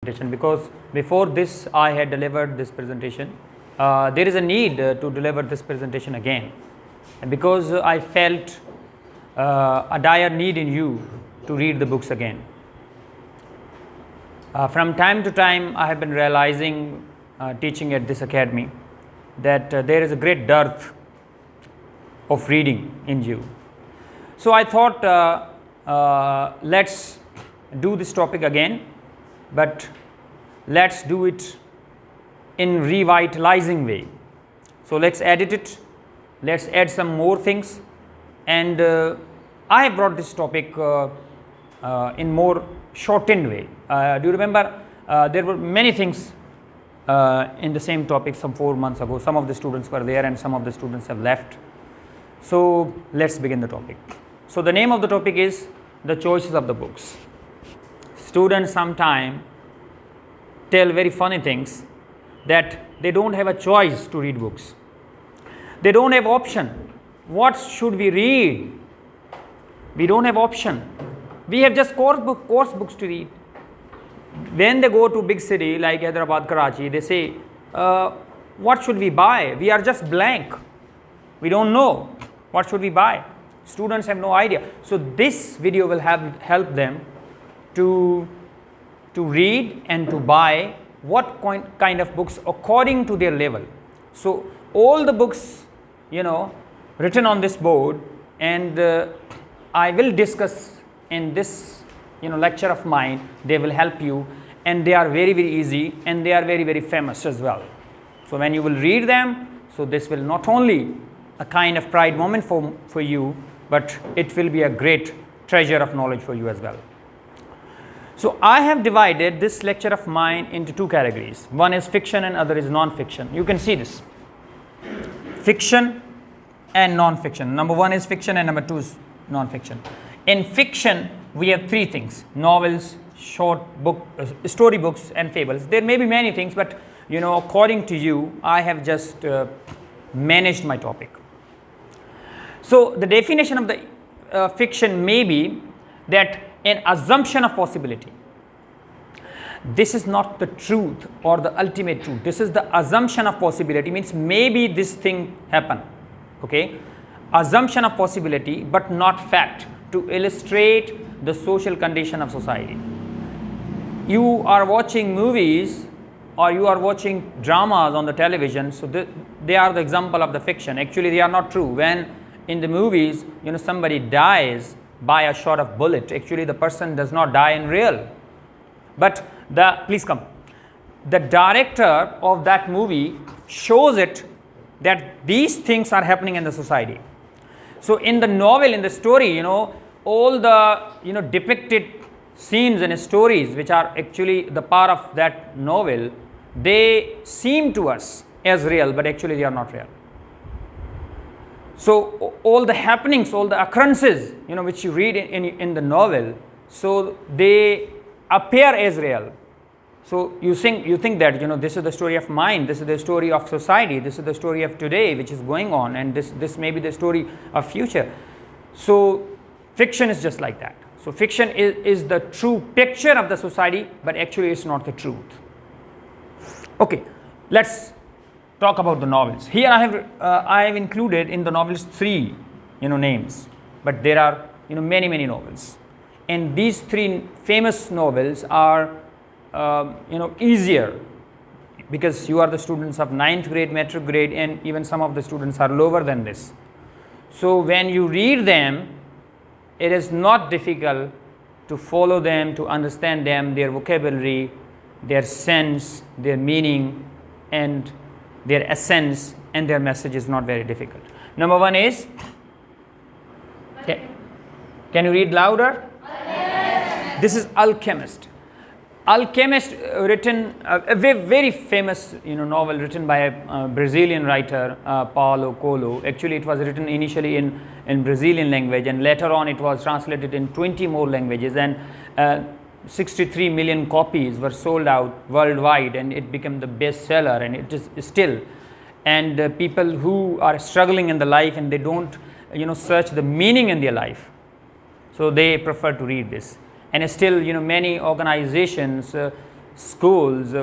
presentation, because before this I had delivered this presentation. There is a need to deliver this presentation again, and because I felt a dire need in you to read the books again. From time to time I have been realizing, teaching at this academy, that there is a great dearth of reading in you. So I thought, let's do this topic again, but let's do it in revitalizing way. So let's edit it, let's add some more things, and I have brought this topic in more shortened way. Do you remember there were many things in the same topic some 4 months ago. Some of the students were there and some of the students have left. So let's begin the topic. So the name of the topic is the choices of the books. Students sometimes tell very funny things, that they don't have a choice to read books. They don't have option. What should we read? We don't have option. We have just course books to read. When they go to big city like Hyderabad, Karachi, they say, what should we buy? We are just blank. We don't know what should we buy. Students have no idea. So this video will help them to read and to buy what kind of books according to their level. So all the books, written on this board, and I will discuss in this lecture of mine. They will help you, and they are very, very easy, and they are very, very famous as well. So when you will read them, so this will not only a kind of pride moment for you, but it will be a great treasure of knowledge for you as well. So I have divided this lecture of mine into two categories. One is fiction and other is non-fiction. You can see this. Fiction and non-fiction. Number one is fiction and number two is non-fiction. In fiction, we have three things: novels, short book, story books, and fables. There may be many things, but according to you, I have just managed my topic. So the definition of the fiction may be that an assumption of possibility. This is not the truth or the ultimate truth. This is the assumption of possibility, means maybe this thing happen. Okay, assumption of possibility, but not fact, to illustrate the social condition of society. You are watching movies or you are watching dramas on the television, so they are the example of the fiction. Actually, they are not true. When in the movies, somebody dies by a shot of bullet, actually the person does not die in real. But please come. The director of that movie shows it that these things are happening in the society. So in the novel, in the story, all the depicted scenes and stories which are actually the part of that novel, they seem to us as real, but actually they are not real. So all the happenings, all the occurrences, which you read in the novel, so they appear as real. So you think that this is the story of mind, this is the story of society, this is the story of today which is going on, and this may be the story of future. So fiction is just like that. So fiction is the true picture of the society, but actually it's not the truth. Okay, let's talk about the novels. Here I have included in the novels three names, but there are many novels, and these three famous novels are easier, because you are the students of 9th grade, metric grade, and even some of the students are lower than this. So when you read them, it is not difficult to follow them, to understand them, their vocabulary, their sense, their meaning, and their essence, and their message is not very difficult. Number one is, can you read louder? Yes. This is Alchemist. Alchemist, written a very famous novel written by a Brazilian writer, Paulo Coelho. Actually, it was written initially in Brazilian language, and later on it was translated in 20 more languages, and 63 million copies were sold out worldwide, and it became the bestseller, and it is still. And people who are struggling in the life and they don't search the meaning in their life, so they prefer to read this. And still many organizations schools,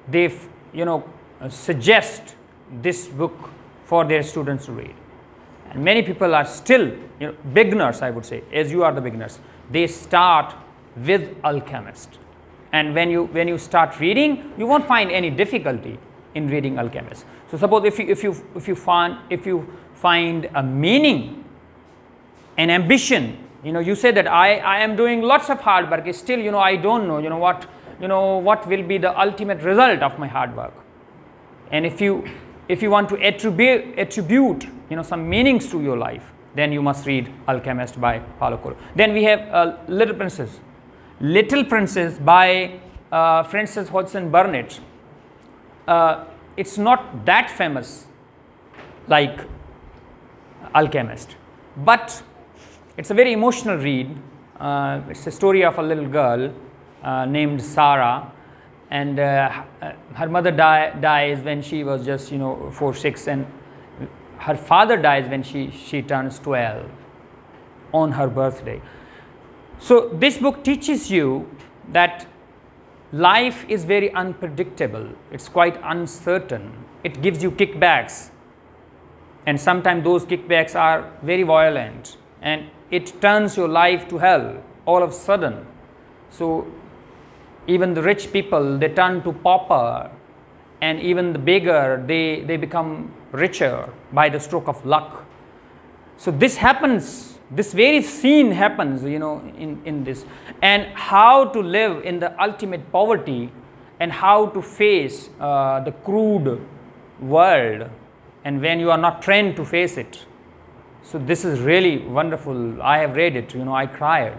they suggest this book for their students to read. And many people are still beginners, I would say, as you are the beginners. They start with Alchemist, and when you start reading, you won't find any difficulty in reading Alchemist. So suppose if you find a meaning, an ambition, you say that I am doing lots of hard work, still I don't know what will be the ultimate result of my hard work. And if you want to attribute some meanings to your life, then you must read Alchemist by Paulo Coelho. Then we have Little Princess by Frances Hodgson Burnett. It's not that famous like Alchemist, but it's a very emotional read. It's a story of a little girl named Sarah, and her mother dies when she was just 4, 6, and her father dies when she turns 12 on her birthday. So this book teaches you that life is very unpredictable. It's quite uncertain. It gives you kickbacks, and sometimes those kickbacks are very violent, and it turns your life to hell all of a sudden. So even the rich people, they turn to pauper, and even the beggar, they become richer by the stroke of luck. So this happens, this very scene happens in this, and how to live in the ultimate poverty, and how to face the crude world, and when you are not trained to face it. So this is really wonderful. I have read it, I cried,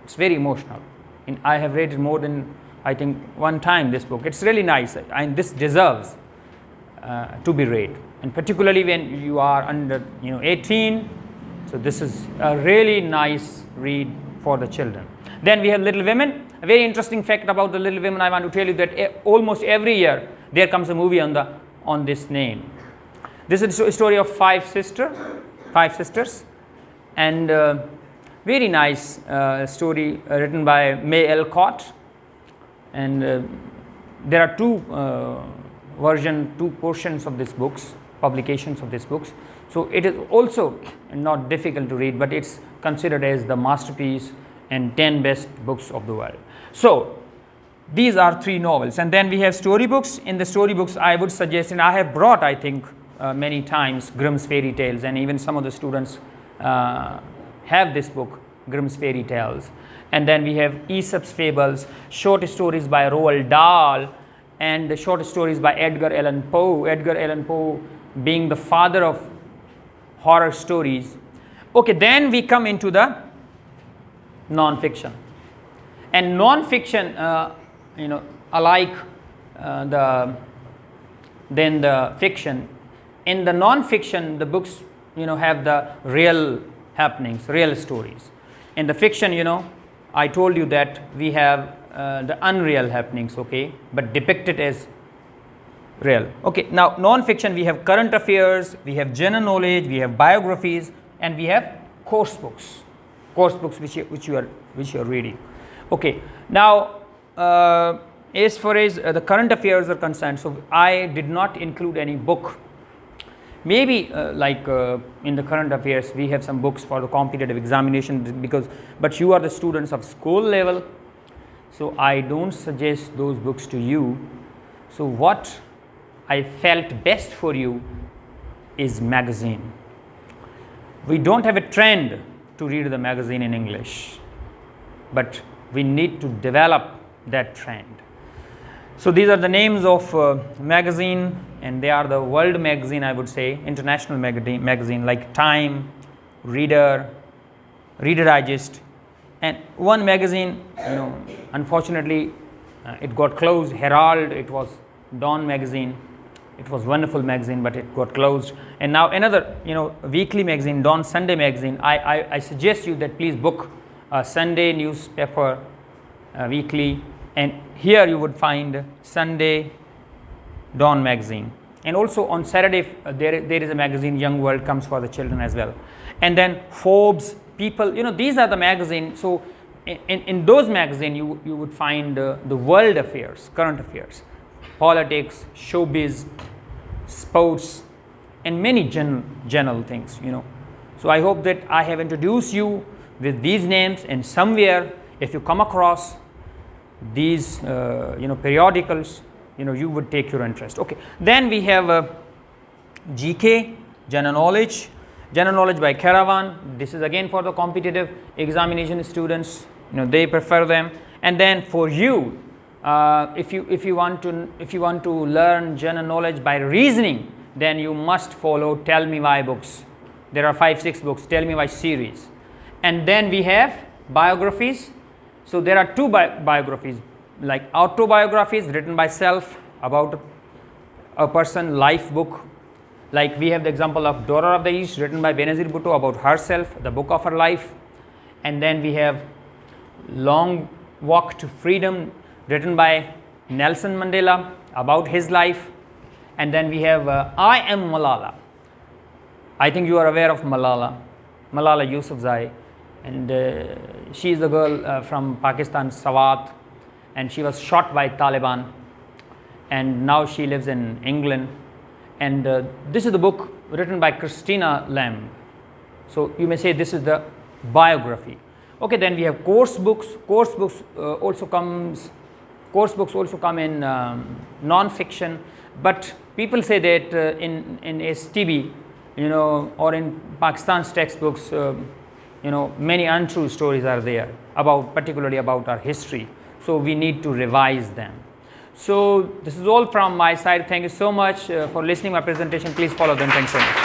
it's very emotional. And I have read it more than, I think, one time, this book. It's really nice, and this deserves to be read, and particularly when you are under 18. So this is a really nice read for the children. Then we have Little Women. A very interesting fact about the Little Women, I want to tell you that almost every year there comes a movie on this name. This is a story of five sisters, and very nice story written by May Alcott. And there are two portions of this books, publications of this books. So it is also not difficult to read, but it's considered as the masterpiece and 10 best books of the world. So these are 3 novels, and then we have storybooks. In the storybooks, I would suggest, and I have brought, I think, many times, Grimm's Fairy Tales, and even some of the students have this book, Grimm's Fairy Tales. And then we have Aesop's Fables, short stories by Roald Dahl, and the short stories by Edgar Allan Poe. Edgar Allan Poe being the father of horror stories. Okay, then we come into the non-fiction. And non-fiction, alike the fiction. In the non-fiction, the books, have the real happenings, real stories. In the fiction, I told you that we have the unreal happenings, okay, but depicted as real. Okay, now non-fiction, we have current affairs, we have general knowledge, we have biographies, and we have course books which you are reading. Okay, now as far as the current affairs are concerned, so I did not include any book. Maybe in the current affairs, we have some books for the competitive examination, but you are the students of school level, so I don't suggest those books to you. So what I felt best for you is magazine. We don't have a trend to read the magazine in English, but we need to develop that trend. So these are the names of magazine, and they are the world magazine, I would say, international magazine like Time, Reader, Reader Digest, and one magazine, unfortunately, it got closed. Herald, it was Dawn magazine. It was wonderful magazine, but it got closed. And now another, weekly magazine, Dawn Sunday magazine. I suggest you that please book a Sunday newspaper weekly, and here you would find Sunday Dawn magazine. And also on Saturday, there is a magazine, Young World, comes for the children as well. And then Forbes, People, these are the magazines. So in those magazines you would find the world affairs, current affairs, politics, showbiz, sports, and many general things, you know. So I hope that I have introduced you with these names, and somewhere if you come across these you know, periodicals, you know, you would take your interest. Okay, then we have GK, general knowledge by Caravan. This is again for the competitive examination students, you know, they prefer them. And then for you, if you want to learn general knowledge by reasoning, then you must follow Tell Me Why books. There are 5-6 books, Tell Me Why series. And then we have biographies. So there are two biographies, like autobiographies written by self about a person, life book. Like we have the example of Daughter of the East written by Benazir Bhutto about herself, the book of her life. And then we have Long Walk to Freedom written by Nelson Mandela about his life. And then we have I Am Malala. I think you are aware of Malala Yousafzai, and she is the girl from Pakistan, Swat, and she was shot by Taliban, and now she lives in England. And this is the book written by Christina Lamb. So you may say this is the biography. Okay, then we have course books. Course books also come in non-fiction, but people say that in STB, you know, or in Pakistan's textbooks, you know, many untrue stories are there about, particularly about our history. So we need to revise them. So this is all from my side. Thank you so much for listening to my presentation. Please follow them. Thanks so much.